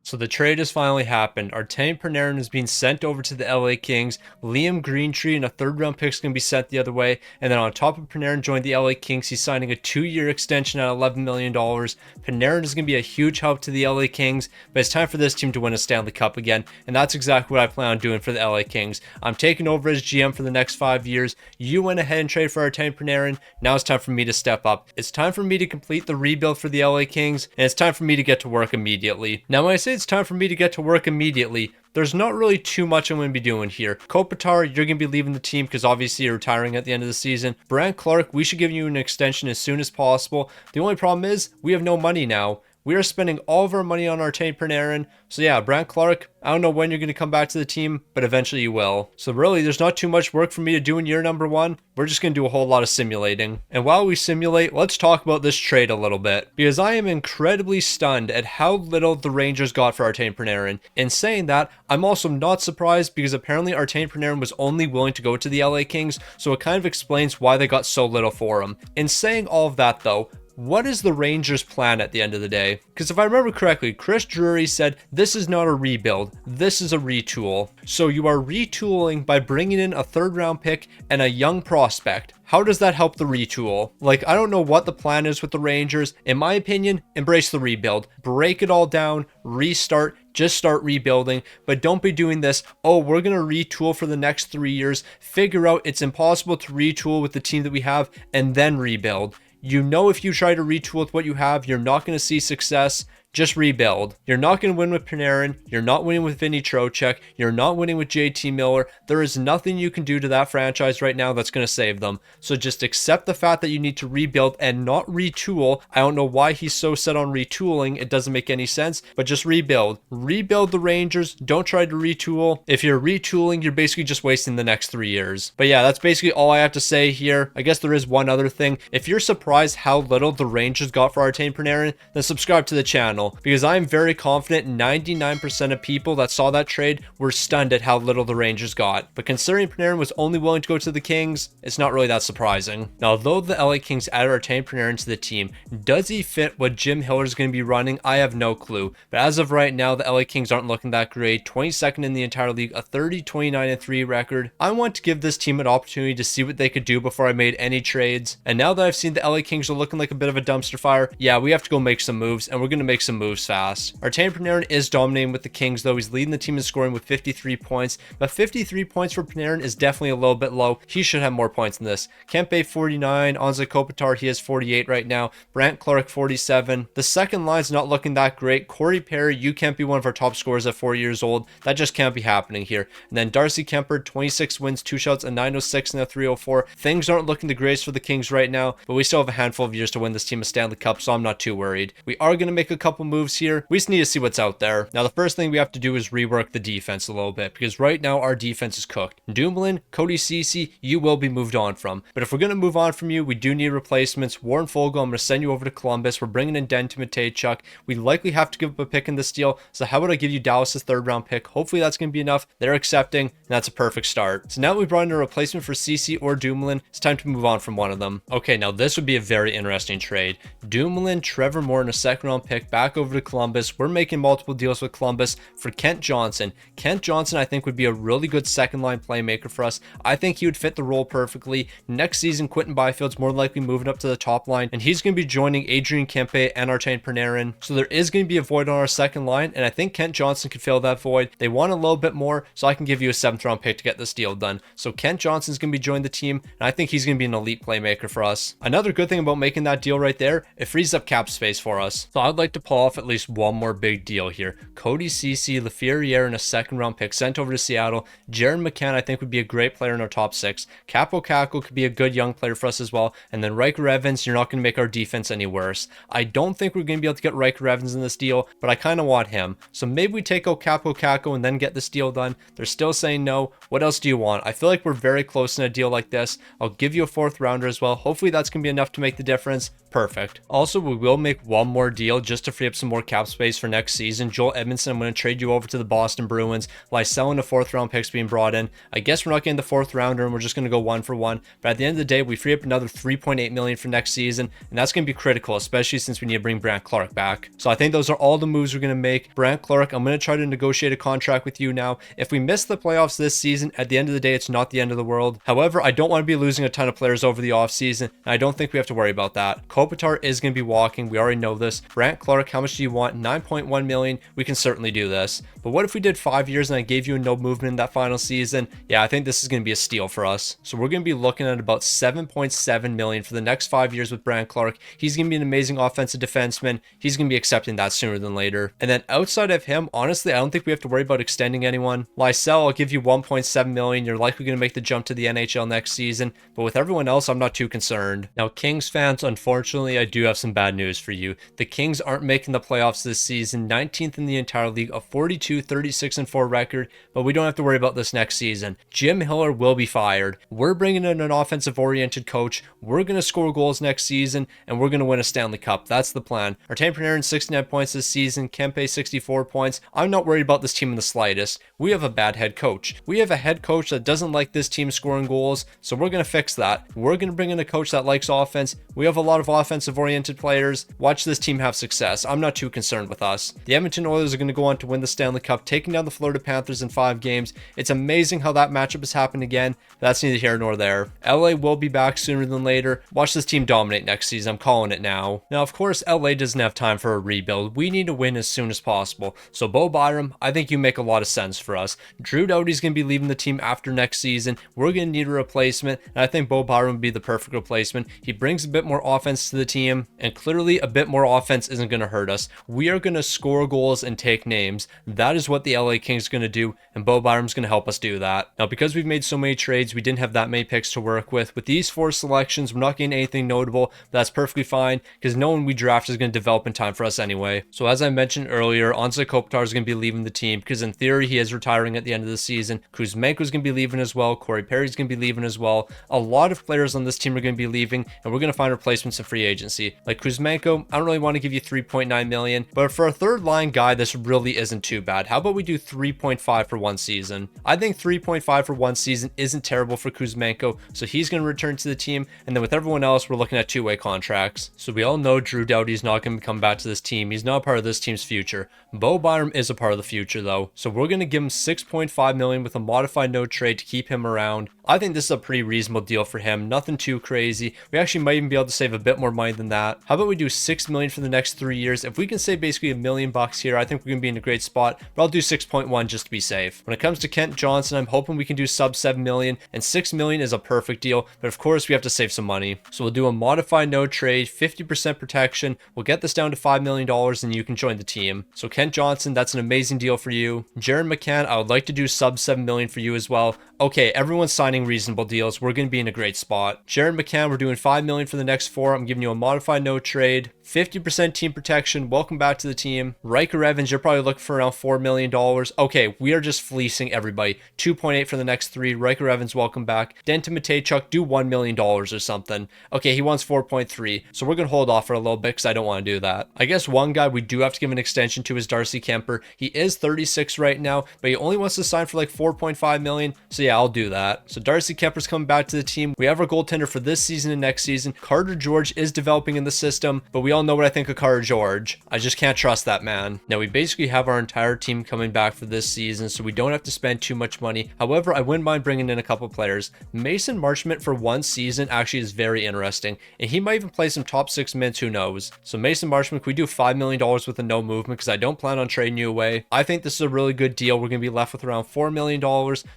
So the trade has finally happened. Artemi Panarin is being sent over to the LA Kings. Liam Greentree and a third round pick is going to be sent the other way. And then on top of Panarin joined the LA Kings, he's signing a 2-year extension at $11 million. Panarin is going to be a huge help to the LA Kings, but it's time for this team to win a Stanley Cup again. And that's exactly what I plan on doing for the LA Kings. I'm taking over as GM for the next 5 years. You went ahead and traded for Artemi Panarin. Now it's time for me to step up. It's time for me to complete the rebuild for the LA Kings, and it's time for me to get to work immediately. Now, when I say it's time for me to get to work immediately, there's not really too much I'm going to be doing here. Kopitar, you're going to be leaving the team because obviously you're retiring at the end of the season. Brandt Clark, we should give you an extension as soon as possible. The only problem is we have no money now. We are spending all of our money on Artemi Panarin. So yeah, Brandt Clark, I don't know when you're going to come back to the team, but eventually you will. So really, there's not too much work for me to do in year number 1. We're just going to do a whole lot of simulating. And while we simulate, let's talk about this trade a little bit. Because I am incredibly stunned at how little the Rangers got for Artemi Panarin. In saying that, I'm also not surprised because apparently Artemi Panarin was only willing to go to the LA Kings. So it kind of explains why they got so little for him. In saying all of that though, what is the Rangers' plan at the end of the day? Because if I remember correctly, Chris Drury said, this is not a rebuild, this is a retool. So you are retooling by bringing in a 3rd round pick and a young prospect. How does that help the retool? Like, I don't know what the plan is with the Rangers. In my opinion, embrace the rebuild. Break it all down, restart, just start rebuilding. But don't be doing this, oh, we're going to retool for the next 3 years. Figure out it's impossible to retool with the team that we have and then rebuild. You know, if you try to retool with what you have, you're not going to see success. Just rebuild. You're not going to win with Panarin. You're not winning with Vinny Trocheck. You're not winning with JT Miller. There is nothing you can do to that franchise right now that's going to save them. So just accept the fact that you need to rebuild and not retool. I don't know why he's so set on retooling. It doesn't make any sense, but just rebuild. Rebuild the Rangers. Don't try to retool. If you're retooling, you're basically just wasting the next 3 years. But yeah, that's basically all I have to say here. I guess there is one other thing. If you're surprised how little the Rangers got for Artemi Panarin, then subscribe to the channel. Because I'm very confident 99% of people that saw that trade were stunned at how little the Rangers got. But considering Panarin was only willing to go to the Kings, it's not really that surprising. Now, though the LA Kings added Artemi Panarin to the team, does he fit what Jim Hiller is going to be running? I have no clue. But as of right now, the LA Kings aren't looking that great. 22nd in the entire league, a 30-29-3 record. I want to give this team an opportunity to see what they could do before I made any trades. And now that I've seen the LA Kings are looking like a bit of a dumpster fire, yeah, we have to go make some moves, and we're going to make some moves fast. Artemi Panarin is dominating with the Kings though. He's leading the team in scoring with 53 points, but 53 points for Panarin is definitely a little bit low. He should have more points than this. Kempe 49, Anze Kopitar, he has 48 right now. Brandt Clark 47. The second line's not looking that great. Corey Perry, you can't be one of our top scorers at 4 years old. That just can't be happening here. And then Darcy Kemper, 26 wins, 2 shots, a 906 and a 304. Things aren't looking the greatest for the Kings right now, but we still have a handful of years to win this team a Stanley Cup, so I'm not too worried. We are going to make a couple moves here. We just need to see what's out there. Now, the first thing we have to do is rework the defense a little bit, because right now our defense is cooked. Dumoulin, Cody Ceci, you will be moved on from. But if we're going to move on from you, we do need replacements. Warren Fogle, I'm going to send you over to Columbus. We're bringing in Denton Mateychuk. We likely have to give up a pick in this deal. So how would I give you Dallas's 3rd round pick? Hopefully that's going to be enough. They're accepting, and that's a perfect start. So now we brought in a replacement for Ceci or Dumoulin. It's time to move on from one of them. Okay, now this would be a very interesting trade. Dumoulin, Trevor Moore, and a 2nd round pick back over to Columbus. We're making multiple deals with Columbus for Kent Johnson. Kent Johnson, I think, would be a really good 2nd line playmaker for us. I think he would fit the role perfectly. Next season, Quinton Byfield's more than likely moving up to the top line, and he's going to be joining Adrian Kempe and Artemi Panarin. So there is going to be a void on our 2nd line, and I think Kent Johnson could fill that void. They want a little bit more, so I can give you a 7th round pick to get this deal done. So Kent Johnson's going to be joining the team, and I think he's going to be an elite playmaker for us. Another good thing about making that deal right there, it frees up cap space for us. So I'd like to pull off at least one more big deal here. Cody Ceci, Laferriere, and a 2nd round pick sent over to Seattle. Jaron McCann, I think, would be a great player in our top 6. Capo Caco could be a good young player for us as well. And then Riker Evans, you're not going to make our defense any worse. I don't think we're going to be able to get Riker Evans in this deal, but I kind of want him. So maybe we take out Capo Caco and then get this deal done. They're still saying no. What else do you want? I feel like we're very close in a deal like this. I'll give you a 4th rounder as well. Hopefully that's going to be enough to make the difference. Perfect. Also, we will make one more deal just to free up some more cap space for next season. Joel Edmondson, I'm going to trade you over to the Boston Bruins. Lysell and the 4th round picks being brought in. I guess we're not getting the 4th rounder and we're just going to go 1-for-1. But at the end of the day, we free up another $3.8 million for next season. And that's going to be critical, especially since we need to bring Brandt Clarke back. So I think those are all the moves we're going to make. Brandt Clarke, I'm going to try to negotiate a contract with you now. If we miss the playoffs this season, at the end of the day, it's not the end of the world. However, I don't want to be losing a ton of players over the offseason. And I don't think we have to worry about that. Kopitar is going to be walking. We already know this. Brandt Clarke, how much do you want? 9.1 million. We can certainly do this. But what if we did 5 years and I gave you a no movement in that final season? Yeah, I think this is going to be a steal for us. So we're going to be looking at about 7.7 million for the next 5 years with Brandt Clarke. He's going to be an amazing offensive defenseman. He's going to be accepting that sooner than later. And then outside of him, honestly, I don't think we have to worry about extending anyone. Lysell, I'll give you 1.7 million. You're likely going to make the jump to the NHL next season. But with everyone else, I'm not too concerned. Now, Kings fans, unfortunately, I do have some bad news for you. The Kings aren't making the playoffs this season, 19th in the entire league, a 42-36-4 record, but we don't have to worry about this next season. Jim Hiller will be fired. We're bringing in an offensive-oriented coach. We're going to score goals next season, and we're going to win a Stanley Cup. That's the plan. Artemi Panarin, 69 points this season. Kempe, 64 points. I'm not worried about this team in the slightest. We have a bad head coach. We have a head coach that doesn't like this team scoring goals, so we're going to fix that. We're going to bring in a coach that likes offense. We have a lot of offensive-oriented players. Watch this team have success. I'm not too concerned with us. The Edmonton Oilers are going to go on to win the Stanley Cup, taking down the Florida Panthers in 5 games. It's amazing how that matchup has happened again. That's neither here nor there. LA will be back sooner than later. Watch this team dominate next season. I'm calling it now. Now, of course, LA doesn't have time for a rebuild. We need to win as soon as possible. So, Bo Byram, I think you make a lot of sense for us. Drew Doughty's going to be leaving the team after next season. We're going to need a replacement, and I think Bo Byram would be the perfect replacement. He brings a bit more offense to the team, and clearly a bit more offense isn't going to hurt us. We are going to score goals and take names. That is what the LA Kings are going to do, and Bo Byram's going to help us do that. Now, because we've made so many trades, we didn't have that many picks to work with. With these 4 selections, we're not getting anything notable. That's perfectly fine, because no one we draft is going to develop in time for us anyway. So as I mentioned earlier, Anze Kopitar is going to be leaving the team, because in theory, he is retiring at the end of the season. Kuzmenko is going to be leaving as well. Corey Perry's going to be leaving as well. A lot of players on this team are going to be leaving, and we're going to find replacements in free agency. Like Kuzmenko, I don't really want to give you 3.9 million, but for a third line guy, this really isn't too bad. How about we do 3.5 for 1 season? I think 3.5 for 1 season isn't terrible for Kuzmenko, so he's going to return to the team, and then with everyone else, we're looking at 2-way contracts. So we all know Drew Doughty's not going to come back to this team. He's not part of this team's future. Bo Byram is a part of the future, though, so we're going to give him 6.5 million with a modified no trade to keep him around. I think this is a pretty reasonable deal for him. Nothing too crazy. We actually might even be able to save a bit more money than that. How about we do 6 million for the next 3 years? If we can save basically $1 million here, I think we're going to be in a great spot, but I'll do 6.1 just to be safe. When it comes to Kent Johnson, I'm hoping we can do sub 7 million, and 6 million is a perfect deal, but of course we have to save some money. So we'll do a modified no trade, 50% protection. We'll get this down to $5 million and you can join the team. So Kent Johnson, that's an amazing deal for you. Jaron McCann, I would like to do sub 7 million for you as well. Okay, everyone's signing reasonable deals. We're going to be in a great spot. Jaron McCann, we're doing $5 million for the next 4. I'm giving you a modified no trade, 50% team protection. Welcome back to the team. Riker Evans, you're probably looking for around $4 million. Okay, we are just fleecing everybody. 2.8 for the next 3. Riker Evans, welcome back. Denton Mateychuk, do $1 million or something. Okay, he wants 4.3, so we're going to hold off for a little bit because I don't want to do that. I guess one guy we do have to give an extension to is Darcy Kemper. He is 36 right now, but he only wants to sign for like 4.5 million, so yeah, I'll do that. So Darcy Kemper's coming back to the team. We have our goaltender for this season and next season. Carter George is developing in the system, but we all know what I think of Carter George. I just can't trust that man. Now, we basically have our entire team coming back for this season, so we don't have to spend too much money. However, I wouldn't mind bringing in a couple players. Mason Marchment for 1 season actually is very interesting, and he might even play some top 6 minutes, who knows. So Mason Marchment, we do $5 million with a no movement because I don't plan on trading you away. I think this is a really good deal. We're going to be left with around $4 million,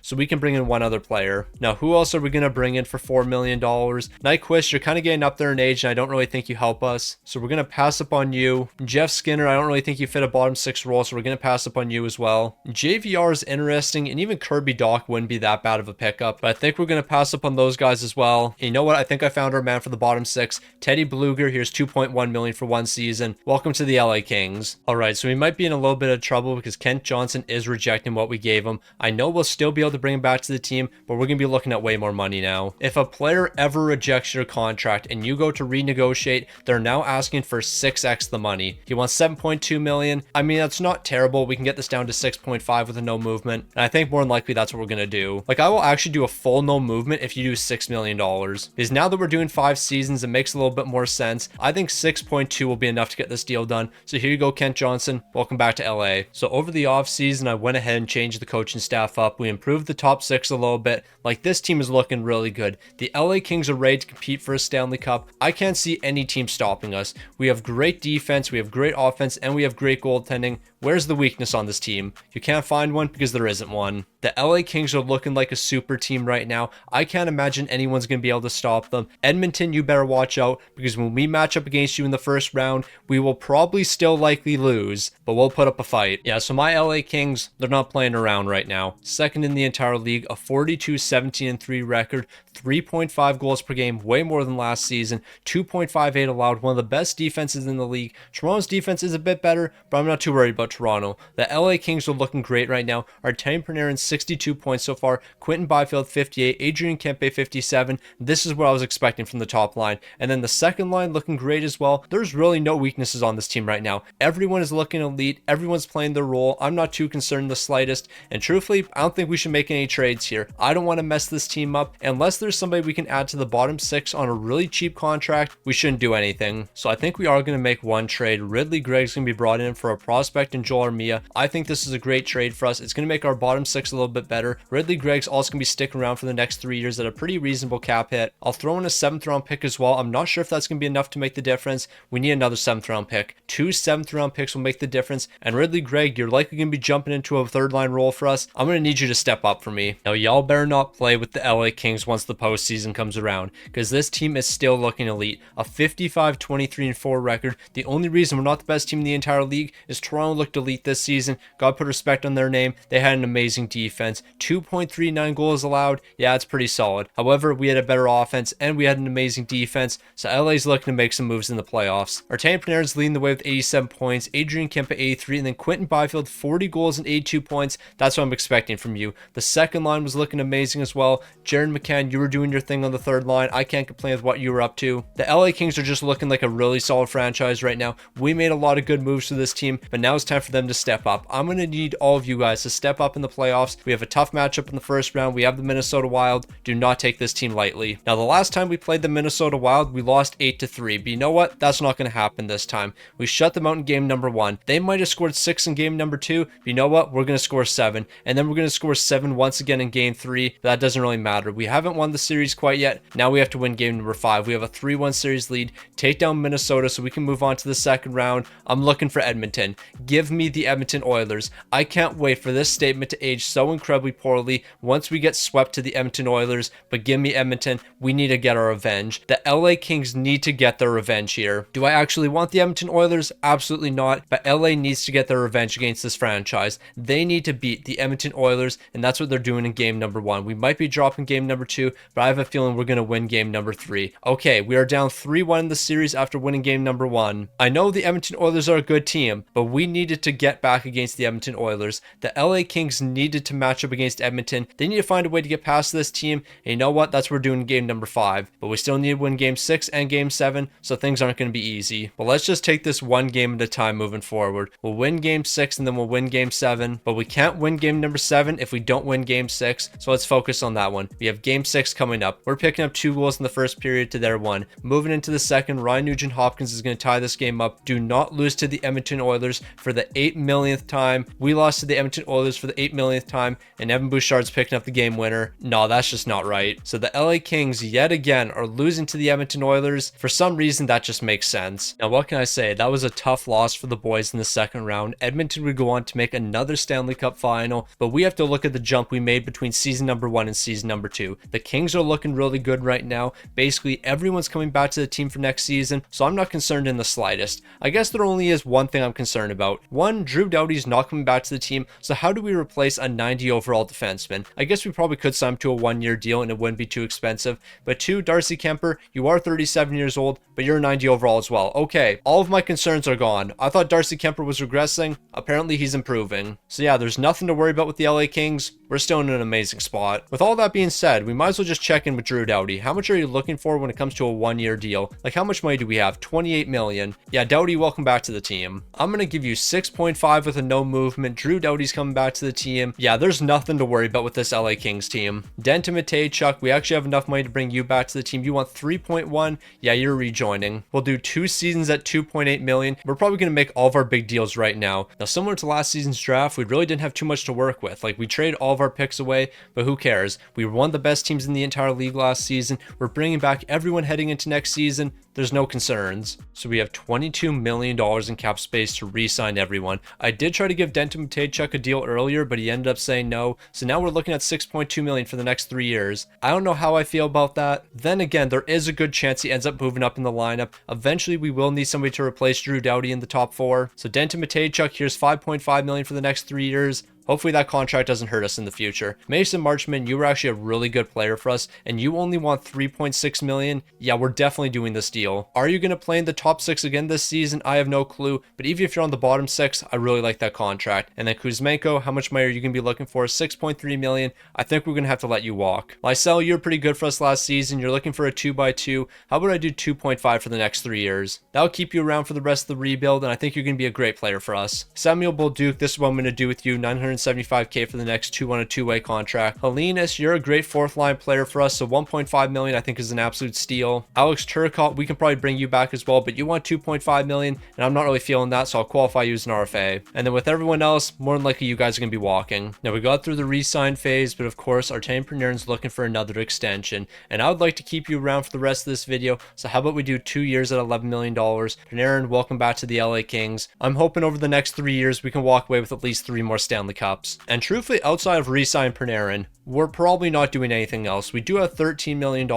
so we can bring in one other player. Now, who else are we going to bring in for $4 million? Nyquist, you're kind of getting up there in age, and I don't really think you help us. So we're going to pass up on you. Jeff Skinner, I don't really think you fit a bottom 6 role, so we're going to pass up on you as well. JVR is interesting, and even Kirby Dach wouldn't be that bad of a pickup, but I think we're going to pass up on those guys as well. And you know what? I think I found our man for the bottom 6. Teddy Bluger, here's $2.1 million for 1 season. Welcome to the LA Kings. All right, so we might be in a little bit of trouble because Kent Johnson is rejecting what we gave him. I know we'll still be able to bring him back to the team, but we're going to be looking at way more money now. If a player ever rejects your contract and you go to renegotiate, they're now asking for 6x the money. He wants 7.2 million. I mean, that's not terrible. We can get this down to 6.5 with a no movement. And I think more than likely that's what we're going to do. Like, I will actually do a full no movement if you do $6 million. Because now that we're doing 5 seasons, it makes a little bit more sense. I think 6.2 will be enough to get this deal done. So here you go, Kent Johnson. Welcome back to LA. So over the off season, I went ahead and changed the coaching staff up. We improved the top 6 a little bit. Like, this team is looking really good. The LA Kings are ready to compete for a Stanley Cup. I can't see any team stopping us. We have great defense, we have great offense, and we have great goaltending. Where's the weakness on this team? You can't find one because there isn't one. The LA Kings are looking like a super team right now. I can't imagine anyone's going to be able to stop them. Edmonton, you better watch out, because when we match up against you in the first round, we will probably still likely lose, but we'll put up a fight. Yeah, so my LA Kings, they're not playing around right now. Second in the entire league, a 42-17-3 record, 3.5 goals per game, way more than last season, 2.58 allowed, one of the best defenses in the league. Toronto's defense is a bit better, but I'm not too worried about Toronto. The LA Kings are looking great right now. Artemi Panarin, 62 points so far, Quinton Byfield, 58, Adrian Kempe, 57. This is what I was expecting from the top line. And then the second line looking great as well. There's really no weaknesses on this team right now. Everyone is looking elite. Everyone's playing their role. I'm not too concerned the slightest. And truthfully, I don't think we should make any trades here. I don't want to mess this team up. Unless there's somebody we can add to the bottom 6 on a really cheap contract, we shouldn't do anything. So I think we are going to make one trade. Ridley Gregg's going to be brought in for a prospect and Joel Armia. I think this is a great trade for us. It's going to make our bottom 6 a little bit better. Ridley Gregg's also going to be sticking around for the next 3 years at a pretty reasonable cap hit. I'll throw in a 7th round pick as well. I'm not sure if that's going to be enough to make the difference. We need another 7th round pick. 2 7th round picks will make the difference. And Ridley Gregg, you're likely going to be jumping into a 3rd line role for us. I'm going to need you to step up for me. Now, y'all better not play with the LA Kings once the postseason comes around, because this team is still looking elite. A 55-23-4 record. The only reason we're not the best team in the entire league is Toronto looked elite this season. Gotta put respect on their name. They had an amazing defense. 2.39 goals allowed. Yeah, it's pretty solid. However, we had a better offense and we had an amazing defense. So LA's looking to make some moves in the playoffs. Artemi Panarin's leading the way with 87 points. Adrian Kempe 83, and then Quinton Byfield 40 goals and 82 points. That's what I'm expecting from you. The second line was looking amazing as well. Jared McCann, you were doing your thing on the 3rd line. I can't complain with what you were up to. The LA Kings are just looking like a really solid franchise right now. We made a lot of good moves for this team, but now it's time for them to step up. I'm going to need all of you guys to step up in the playoffs. We have a tough matchup in the first round. We have the Minnesota Wild. Do not take this team lightly. Now, the last time we played the Minnesota Wild, we lost 8-3, but you know what? That's not going to happen this time. We shut them out in game number 1. They might have scored 6 in game number 2, but you know what? We're going to score 7, and then we're going to score 7 once again in game 3. But that doesn't really matter. We haven't won the series quite yet. Now we have to win game number 5. We have a 3-1 series lead. Take down Minnesota so we can move on to the second round. I'm looking for Edmonton. Give me the Edmonton Oilers. I can't wait for this statement to age so incredibly poorly once we get swept to the Edmonton Oilers, but give me Edmonton. We need to get our revenge. The LA Kings need to get their revenge here. Do I actually want the Edmonton Oilers? Absolutely not, but LA needs to get their revenge against this franchise. They need to beat the Edmonton Oilers, and that's what they're doing in game number 1. We might be dropping game number 2, but I have a feeling we're going to win game number 3. Okay, we are down 3-1 in the series after winning game number 1. I know the Edmonton Oilers are a good team, but we needed to get back against the Edmonton Oilers. The LA Kings needed to match up against Edmonton. They need to find a way to get past this team, and you know what? That's what we're doing in game number 5. But we still need to win game 6 and game 7, so things aren't going to be easy. But let's just take this one game at a time moving forward. We'll win game 6 and then we'll win game 7, but we can't win game number 7 if we don't win game 6, so let's focus on that one. We have game 6 coming up. We're picking up 2 goals in the first period to their 1. Moving into the second, Ryan Nugent-Hopkins is going to tie this game up. Do not lose to the Edmonton Oilers for the the 8 millionth time. We lost to the Edmonton Oilers for the 8 millionth time, and Evan Bouchard's picking up the game winner. No, that's just not right. So the LA Kings yet again are losing to the Edmonton Oilers. For some reason, that just makes sense. Now, what can I say? That was a tough loss for the boys in the second round. Edmonton would go on to make another Stanley Cup final, but we have to look at the jump we made between season number 1 and season number 2. The Kings are looking really good right now. Basically, everyone's coming back to the team for next season, so I'm not concerned in the slightest. I guess there only is one thing I'm concerned about. One, Drew Doughty's not coming back to the team, so how do we replace a 90 overall defenseman? I guess we probably could sign him to a 1-year deal and it wouldn't be too expensive. But two, Darcy Kemper, you are 37 years old, but you're 90 overall as well. Okay, all of my concerns are gone. I thought Darcy Kemper was regressing. Apparently he's improving. So yeah, there's nothing to worry about with the LA Kings. We're still in an amazing spot. With all that being said, we might as well just check in with Drew Doughty. How much are you looking for when it comes to a 1-year deal? Like, how much money do we have? 28 million. Yeah, Doughty, welcome back to the team. I'm gonna give you 6.5 with a no movement. Drew Doughty's coming back to the team. Yeah, there's nothing to worry about with this LA Kings team. Denton Matejchuk, we actually have enough money to bring you back to the team. You want 3.1? Yeah, you're rejoining. We'll do 2 seasons at 2.8 million. We're probably gonna make all of our big deals right now. Now, similar to last season's draft, we really didn't have too much to work with. Like, we trade all of our picks away, but who cares? We were one of the best teams in the entire league last season. We're bringing back everyone heading into next season. There's no concerns. So we have $22 million in cap space to re-sign everyone. I did try to give Denton Matejchuk a deal earlier, but he ended up saying no. So now we're looking at $6.2 million for the next 3 years. I don't know how I feel about that. Then again, there is a good chance he ends up moving up in the lineup. Eventually, we will need somebody to replace Drew Doughty in the top 4. So Denton Matejchuk, here's $5.5 million for the next 3 years. Hopefully that contract doesn't hurt us in the future. Mason Marchment, you were actually a really good player for us, and you only want $3.6 million. Yeah, we're definitely doing this deal. Are you going to play in the top 6 again this season? I have no clue, but even if you're on the bottom 6, I really like that contract. And then Kuzmenko, how much money are you going to be looking for? $6.3 million. I think we're going to have to let you walk. Lysell, you're pretty good for us last season. You're looking for a 2x2. How about I do 2.5 for the next 3 years? That'll keep you around for the rest of the rebuild, and I think you're going to be a great player for us. Samuel Bolduc, this is what I'm going to do with you. $975K for the next 2 on a 2-way contract. Helenas, you're a great 4th line player for us, so $1.5 million I think is an absolute steal. Alex Turcotte, we can probably bring you back as well, but you want $2.5 million, and I'm not really feeling that, so I'll qualify you as an RFA. And then with everyone else, more than likely you guys are going to be walking. Now, we got through the re-sign phase, but of course, Artemi Panarin's looking for another extension, and I would like to keep you around for the rest of this video, so how about we do 2 years at $11 million. Panarin, welcome back to the LA Kings. I'm hoping over the next 3 years, we can walk away with at least 3 more Stanley Cups. And truthfully, outside of re-sign Panarin, we're probably not doing anything else. We do have $13 million,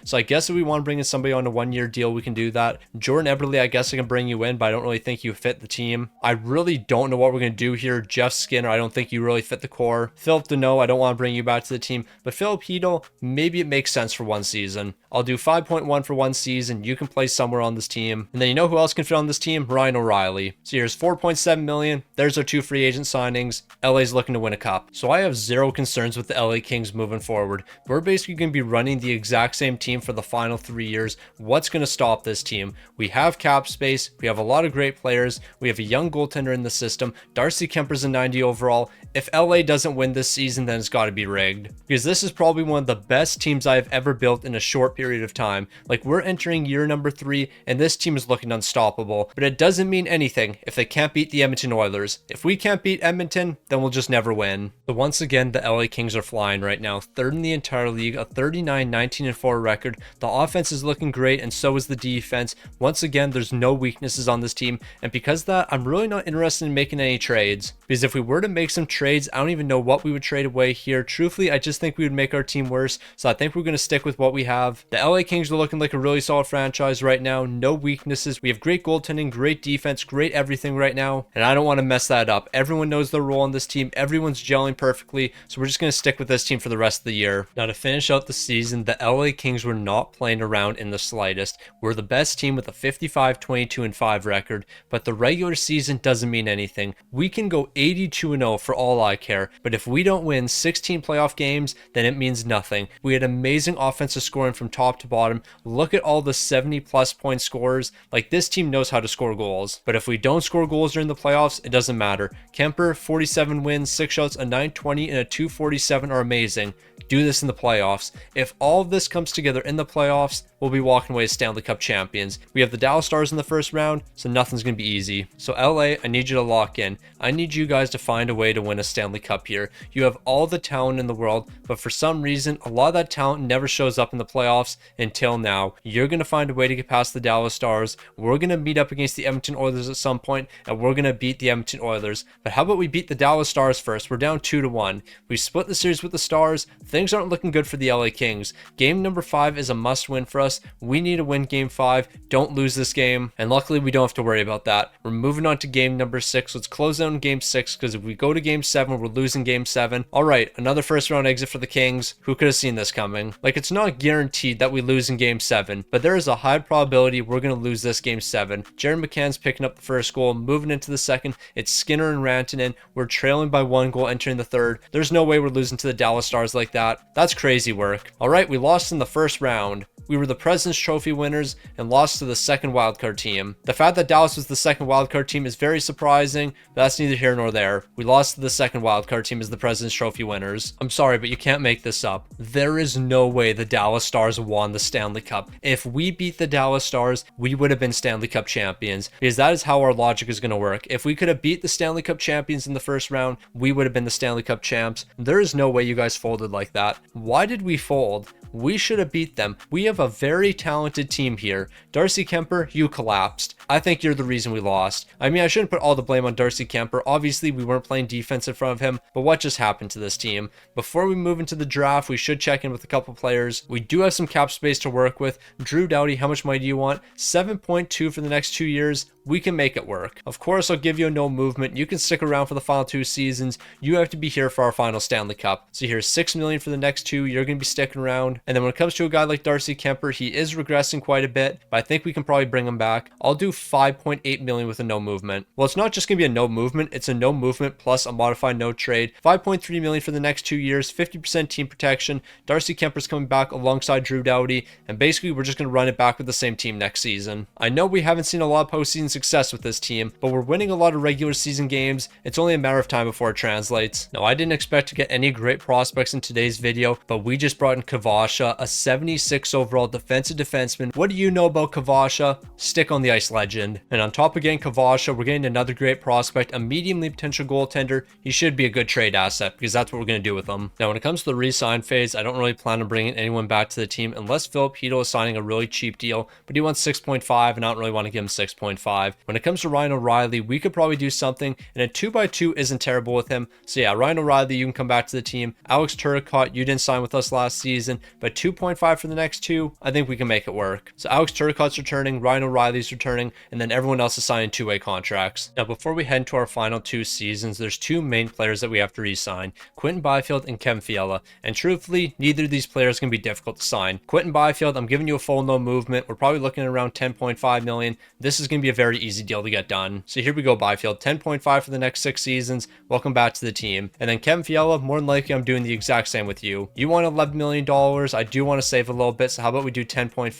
so I guess if we want to bring in somebody on a 1-year deal, we can do that. Jordan Eberle, I guess I can bring you in, but I don't really think you fit the team. I really don't know what we're going to do here. Jeff Skinner, I don't think you really fit the core. Philip Deneau, I don't want to bring you back to the team, but Philip Hedl, maybe it makes sense for 1 season. I'll do 5.1 for 1 season. You can play somewhere on this team. And then you know who else can fit on this team? Ryan O'Reilly. So here's $4.7 million. There's our 2 free agent signings. LA's looking to win a cup. So I have zero concerns with the LA Kings moving forward. We're basically going to be running the exact same team for the final 3 years. What's going to stop this team? We have cap space. We have a lot of great players. We have a young goaltender in the system. Darcy Kemper's a 90 overall. If LA doesn't win this season, then it's got to be rigged. Because this is probably one of the best teams I have ever built in a short period of time. Like, we're entering year number 3, and this team is looking unstoppable. But it doesn't mean anything if they can't beat the Edmonton Oilers. If we can't beat Edmonton, then we'll just never win. But once again, the LA Kings are flying right now. 3rd in the entire league, a 39-19-4 record. The offense is looking great, and so is the defense. Once again, there's no weaknesses on this team, and because of that, I'm really not interested in making any trades. Because if we were to make some trades, I don't even know what we would trade away here. Truthfully, I just think we would make our team worse, so I think we're going to stick with what we have. The LA Kings are looking like a really solid franchise right now. No weaknesses. We have great goaltending, great defense, great everything right now, and I don't want to mess that up. Everyone knows their role on this team. Everyone's gelling perfectly, so we're just going to stick with this team for the rest of the year. Now, to finish out the season, the LA Kings were not playing around in the slightest. We're the best team with a 55-22-5 record, but the regular season doesn't mean anything. We can go 82-0 for all I care, but if we don't win 16 playoff games, then it means nothing. We had amazing offensive scoring from top to bottom. Look at all the 70-plus point scorers. Like, this team knows how to score goals. But if we don't score goals during the playoffs, it doesn't matter. Kemper, 47 wins, 6 shots, a 920, and a 247 are amazing. Do this in the playoffs. If all of this comes together in the playoffs, we'll be walking away as Stanley Cup champions. We have the Dallas Stars in the first round, so nothing's going to be easy. So LA, I need you to lock in. I need you guys to find a way to win a Stanley Cup here. You have all the talent in the world, but for some reason, a lot of that talent never shows up in the playoffs until now. You're going to find a way to get past the Dallas Stars. We're going to meet up against the Edmonton Oilers at some point, and we're going to beat the Edmonton Oilers. But how about we beat the Dallas Stars first? We're down 2-1. We split the series with the Stars. Things aren't looking good for the LA Kings. Game number 5 is a must win for us. We need to win game 5. Don't lose this game. And luckily, we don't have to worry about that. We're moving on to game number 6. Let's close out game 6, because if we go to game 7, we're losing game 7. All right, another first round exit for the Kings. Who could have seen this coming? Like, it's not guaranteed that we lose in game 7, but there is a high probability we're going to lose this game 7. Jared McCann's picking up the first goal, moving into the second. It's Skinner and Rantanen. We're trailing by 1 goal entering the third. There's no way we're losing to the Dallas Stars like that. That's crazy work. All right, we lost in the first round. We were the President's Trophy winners and lost to the second wildcard team. The fact that Dallas was the second wildcard team is very surprising, but that's neither here nor there. We lost to the second wildcard team as the President's Trophy winners. I'm sorry, but you can't make this up. There is no way the Dallas Stars won the Stanley Cup. If we beat the Dallas Stars, we would have been Stanley Cup champions, because that is how our logic is going to work. If we could have beat the Stanley Cup champions in the first round, we would have been the Stanley Cup champs. There is no way you guys folded like that. Why did we fold? We should have beat them. We have a very talented team here. Darcy Kemper, you collapsed. I think you're the reason we lost. I mean, I shouldn't put all the blame on Darcy Kemper. Obviously, we weren't playing defense in front of him, but what just happened to this team? Before we move into the draft, we should check in with a couple players. We do have some cap space to work with. Drew Doughty, how much money do you want? 7.2 for the next 2 years. We can make it work. Of course, I'll give you a no movement. You can stick around for the final 2 seasons. You have to be here for our final Stanley Cup. So here's $6 million for the next 2. You're going to be sticking around. And then when it comes to a guy like Darcy Kemper, he is regressing quite a bit, but I think we can probably bring him back. I'll do $5.8 million with a no movement. Well, it's not just going to be a no movement. It's a no movement plus a modified no trade. $5.3 million for the next 2 years, 50% team protection. Darcy Kemper's coming back alongside Drew Doughty, and basically we're just going to run it back with the same team next season. I know we haven't seen a lot of postseason success with this team, but we're winning a lot of regular season games. It's only a matter of time before it translates. Now, I didn't expect to get any great prospects in today's video, but we just brought in Kavasha, a 76 overall defensive defenseman. What do you know about Kavasha? Stick on the ice legend. And on top of getting Kavasha, we're getting another great prospect, a medium-league potential goaltender. He should be a good trade asset, because that's what we're going to do with him. Now, when it comes to the re-sign phase, I don't really plan on bringing anyone back to the team unless Philip Hedl is signing a really cheap deal, but he wants 6.5, and I don't really want to give him 6.5. When it comes to Ryan O'Reilly, we could probably do something, and a 2x2 isn't terrible with him. So yeah, Ryan O'Reilly, you can come back to the team. Alex Turcotte, you didn't sign with us last season, but 2.5 for the next 2, I think we can make it work. So Alex Turcotte's returning, Ryan O'Reilly's returning, and then everyone else is signing 2-way contracts. Now, before we head into our final 2 seasons, there's 2 main players that we have to re-sign, Quinton Byfield and Kevin Fiala. And truthfully, neither of these players can be difficult to sign. Quinton Byfield, I'm giving you a full no movement. We're probably looking at around 10.5 million. This is going to be a very easy deal to get done. So here we go, Byfield, 10.5 for the next 6 seasons. Welcome back to the team. And then Kevin Fiala, more than likely I'm doing the exact same with you. You want $11 million. I do want to save a little bit, so how about we do 10.5?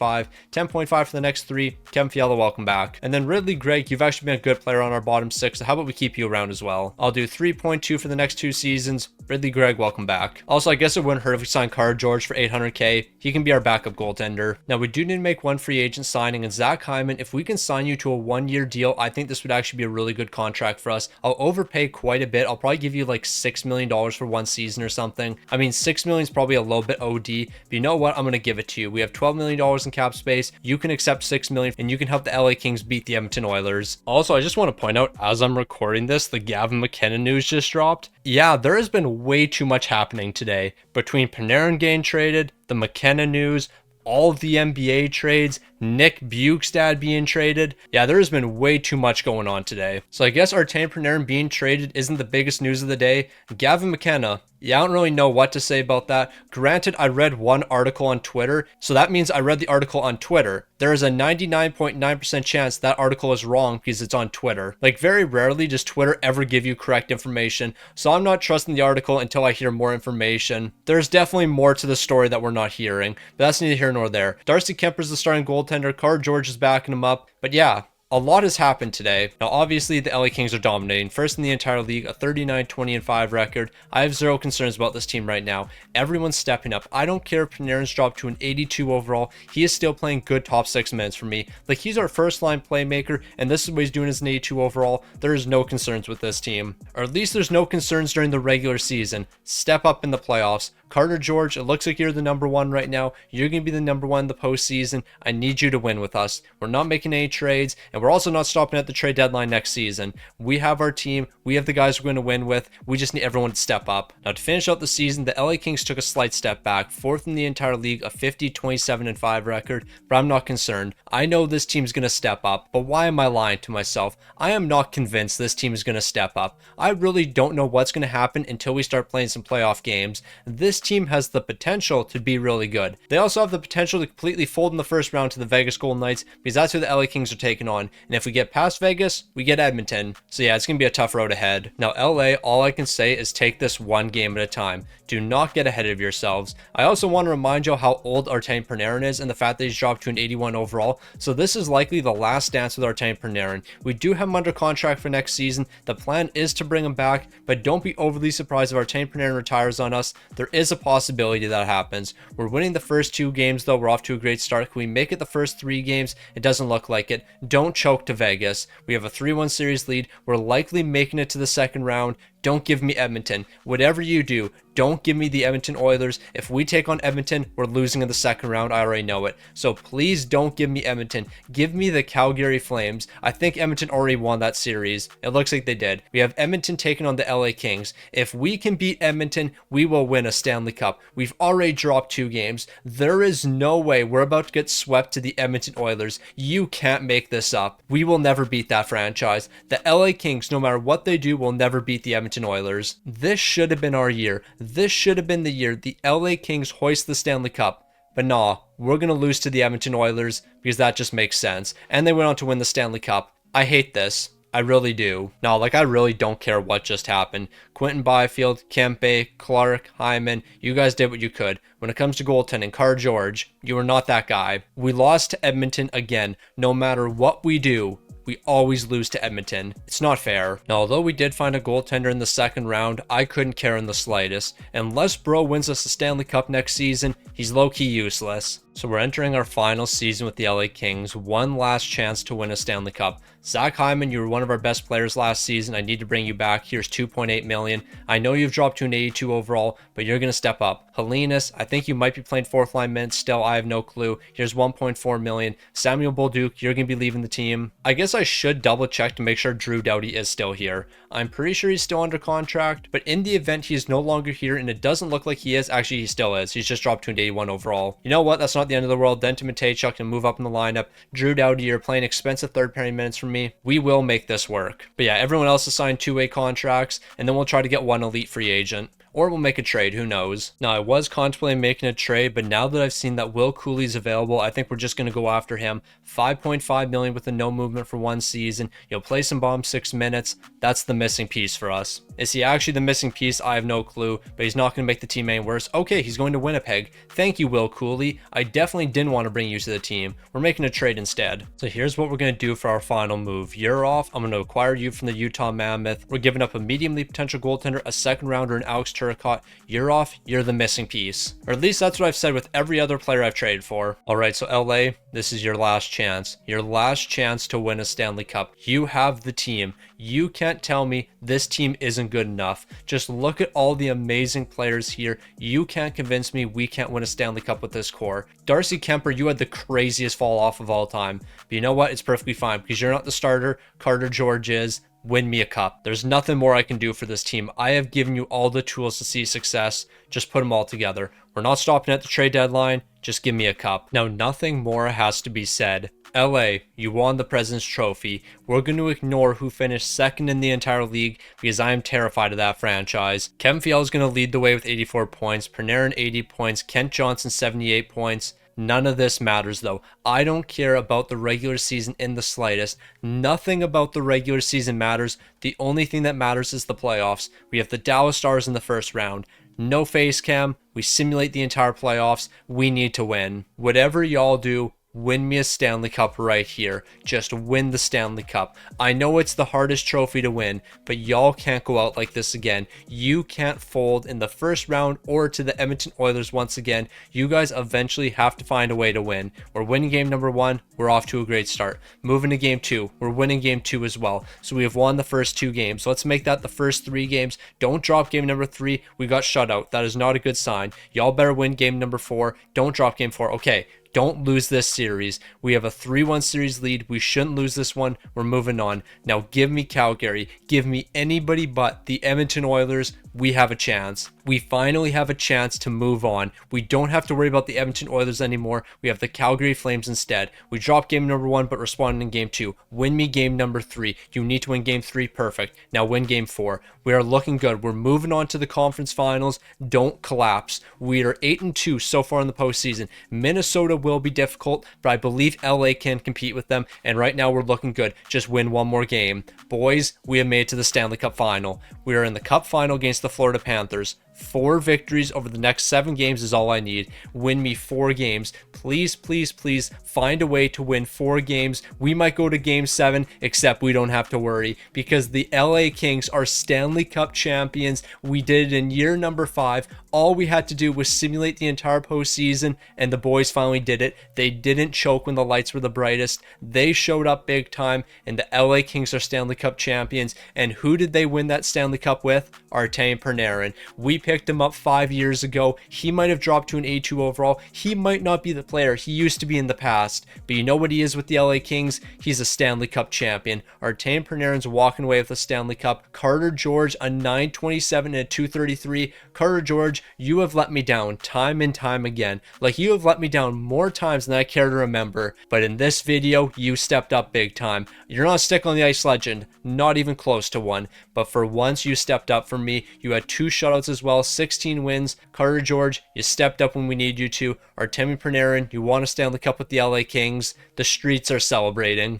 10.5 for the next 3. Kevin Fiala, welcome back. And then Ridley Gregg, you've actually been a good player on our bottom 6, so how about we keep you around as well? I'll do 3.2 for the next 2 seasons. Ridley Gregg, welcome back. Also, I guess it wouldn't hurt if we signed Carter George for $800K. He can be our backup goaltender. Now, we do need to make one free agent signing, and Zach Hyman, if we can sign you to a 1-year deal, I think this would actually be a really good contract for us. I'll overpay quite a bit. I'll probably give you like $6 million for 1 season or something. I mean, $6 million is probably a little bit OD, but you know what? I'm going to give it to you. We have $12 million in cap space. You can accept $6 million, and you can help the LA Kings beat the Edmonton Oilers. Also, I just want to point out, as I'm recording this, the Gavin McKenna news just dropped. Yeah, there has been way too much happening today. Between Panarin getting traded, the McKenna news, all of the NBA trades, Nick Bukestad being traded. Yeah, there has been way too much going on today. So I guess Artemi Panarin being traded isn't the biggest news of the day. Gavin McKenna, yeah, I don't really know what to say about that. Granted, I read one article on Twitter, so that means I read the article on Twitter. There is a 99.9% chance that article is wrong because it's on Twitter. Like, very rarely does Twitter ever give you correct information, so I'm not trusting the article until I hear more information. There's definitely more to the story that we're not hearing, but that's neither here nor there. Darcy Kemper's the starting goaltender. Carter George is backing him up, but yeah, A lot has happened today. Now, obviously, the LA Kings are dominating. First in the entire league, a 39-20-5 record. I have zero concerns about this team right now. Everyone's stepping up. I don't care if Panarin's dropped to an 82 overall. He is still playing good top 6 minutes for me. Like, he's our first line playmaker, and this is what he's doing as an 82 overall. There is no concerns with this team. Or at least there's no concerns during the regular season. Step up in the playoffs. Carter George, it looks like you're the number 1 right now. You're going to be the number 1 in the postseason. I need you to win with us. We're not making any trades, and we're also not stopping at the trade deadline next season. We have our team. We have the guys we're going to win with. We just need everyone to step up. Now, to finish out the season, the LA Kings took a slight step back. 4th in the entire league, a 50-27-5 record, but I'm not concerned. I know this team's going to step up, but why am I lying to myself? I am not convinced this team is going to step up. I really don't know what's going to happen until we start playing some playoff games. This team has the potential to be really good. They also have the potential to completely fold in the first round to the Vegas Golden Knights, because that's who the LA Kings are taking on. And if we get past Vegas, we get Edmonton. So yeah, it's going to be a tough road ahead. Now, LA, all I can say is take this one game at a time. Do not get ahead of yourselves. I also want to remind you how old Artemi Panarin is and the fact that he's dropped to an 81 overall. So this is likely the last dance with Artemi Panarin. We do have him under contract for next season. The plan is to bring him back, but don't be overly surprised if Artemi Panarin retires on us. There is a possibility that happens. We're winning the first 2 games though. We're off to a great start. Can we make it the first 3 games? It doesn't look like it. Don't choke to Vegas. We have a 3-1 series lead. We're likely making it to the second round. Don't give me Edmonton. Whatever you do, don't give me the Edmonton Oilers. If we take on Edmonton, we're losing in the second round. I already know it. So please don't give me Edmonton. Give me the Calgary Flames. I think Edmonton already won that series. It looks like they did. We have Edmonton taking on the LA Kings. If we can beat Edmonton, we will win a Stanley Cup. We've already dropped 2 games. There is no way we're about to get swept to the Edmonton Oilers. You can't make this up. We will never beat that franchise. The LA Kings, no matter what they do, will never beat the Edmonton Oilers. This should have been our year. This should have been the year the LA Kings hoist the Stanley Cup. But nah, we're going to lose to the Edmonton Oilers because that just makes sense. And they went on to win the Stanley Cup. I hate this. I really do. No, like, I really don't care what just happened. Quentin Byfield, Kempe, Clark, Hyman, you guys did what you could. When it comes to goaltending, Carter George, you are not that guy. We lost to Edmonton again. No matter what we do, we always lose to Edmonton. It's not fair. Now, although we did find a goaltender in the second round, I couldn't care in the slightest. Unless Bro wins us the Stanley Cup next season, he's low-key useless. So we're entering our final season with the LA Kings. One last chance to win a Stanley Cup. Zach Hyman, you were one of our best players last season. I need to bring you back. Here's $2.8 million. I know you've dropped to an 82 overall, but you're going to step up. Helenas, I think you might be playing 4th line minutes still. I have no clue. Here's $1.4 million. Samuel Bolduc, you're going to be leaving the team. I guess I should double check to make sure Drew Doughty is still here. I'm pretty sure he's still under contract, but in the event he's no longer here and it doesn't look like he is, actually he still is. He's just dropped to an 81 overall. You know what? That's not the end of the world. Denton Matejchuk can move up in the lineup. Drew Doughty, you're playing expensive third pairing minutes for me. We will make this work. But yeah, everyone else has signed 2-way contracts, and then we'll try to get one elite free agent. Or we'll make a trade, who knows. Now, I was contemplating making a trade, but now that I've seen that Will Cooley's available, I think we're just going to go after him. $5.5 million with a no movement for 1 season. You'll play some bomb 6 minutes. That's the missing piece for us. Is he actually the missing piece? I have no clue, but he's not going to make the team any worse. Okay, he's going to Winnipeg. Thank you, Will Cooley. I definitely didn't want to bring you to the team. We're making a trade instead. So here's what we're going to do for our final move. You're off. I'm going to acquire you from the Utah Mammoth. We're giving up a medium-league potential goaltender, a second rounder, and Alex Turcotte. You're off. You're the missing piece. Or at least that's what I've said with every other player I've traded for. All right, so LA, this is your last chance. Your last chance to win a Stanley Cup. You have the team. You can't tell me this team isn't good enough. Just look at all the amazing players here. You can't convince me we can't win a Stanley Cup with this core. Darcy Kemper, you had the craziest fall off of all time. But you know what? It's perfectly fine because you're not the starter. Carter George is. Win me a cup. There's nothing more I can do for this team. I have given you all the tools to see success. Just put them all together. We're not stopping at the trade deadline. Just give me a cup. Now, nothing more has to be said. LA, you won the President's Trophy. We're going to ignore who finished second in the entire league because I am terrified of that franchise. Kevin Fiala is going to lead the way with 84 points. Panarin 80 points. Kent Johnson 78 points. None of this matters though. I don't care about the regular season in the slightest. Nothing about the regular season matters. The only thing that matters is the playoffs. We have the Dallas Stars in the first round. No face cam. We simulate the entire playoffs. We need to win. Whatever y'all do, win me a Stanley Cup right here. Just win the Stanley Cup. I know it's the hardest trophy to win, but y'all can't go out like this again. You can't fold in the first round or to the Edmonton Oilers once again. You guys eventually have to find a way to win. We're winning game number 1. We're off to a great start. Moving to game 2. We're winning game 2 as well. So we have won the first 2 games. Let's make that the first 3 games. Don't drop game number 3. We got shut out. That is not a good sign. Y'all better win game number 4. Don't drop game 4. Okay. Don't lose this series. We have a 3-1 series lead. We shouldn't lose this one. We're moving on. Now give me Calgary. Give me anybody but the Edmonton Oilers. We have a chance. We finally have a chance to move on. We don't have to worry about the Edmonton Oilers anymore. We have the Calgary Flames instead. We dropped game number 1 but responded in game 2. Win me game number 3. You need to win game 3. Perfect. Now win game 4. We are looking good. We're moving on to the conference finals. Don't collapse. We are 8-2 so far in the postseason. Minnesota will be difficult, but I believe LA can compete with them, and right now we're looking good. Just win one more game. Boys, we have made it to the Stanley Cup final. We are in the Cup final against the Florida Panthers. 4 victories over the next 7 games is all I need. Win me 4 games. Please, please, please find a way to win 4 games. We might go to game 7, except we don't have to worry because the LA Kings are Stanley Cup champions. We did it in year number 5. All we had to do was simulate the entire postseason, and the boys finally did it. They didn't choke when the lights were the brightest. They showed up big time, and the LA Kings are Stanley Cup champions. And who did they win that Stanley Cup with? Artemi Panarin. We picked him up 5 years ago. He might have dropped to an A2 overall. He might not be the player he used to be in the past, but you know what he is with the LA Kings? He's a Stanley Cup champion. Artemi Panarin's walking away with the Stanley Cup. Carter George, a 927 and a 233. Carter George, you have let me down time and time again. Like, you have let me down more times than I care to remember, but in this video, you stepped up big time. You're not a stick on the ice legend, not even close to one, but for once you stepped up for me. You had 2 shutouts as well, 16 wins. Carter George, you stepped up when we need you to. Artemi Panarin, you won a Stanley Cup with the LA Kings. The streets are celebrating.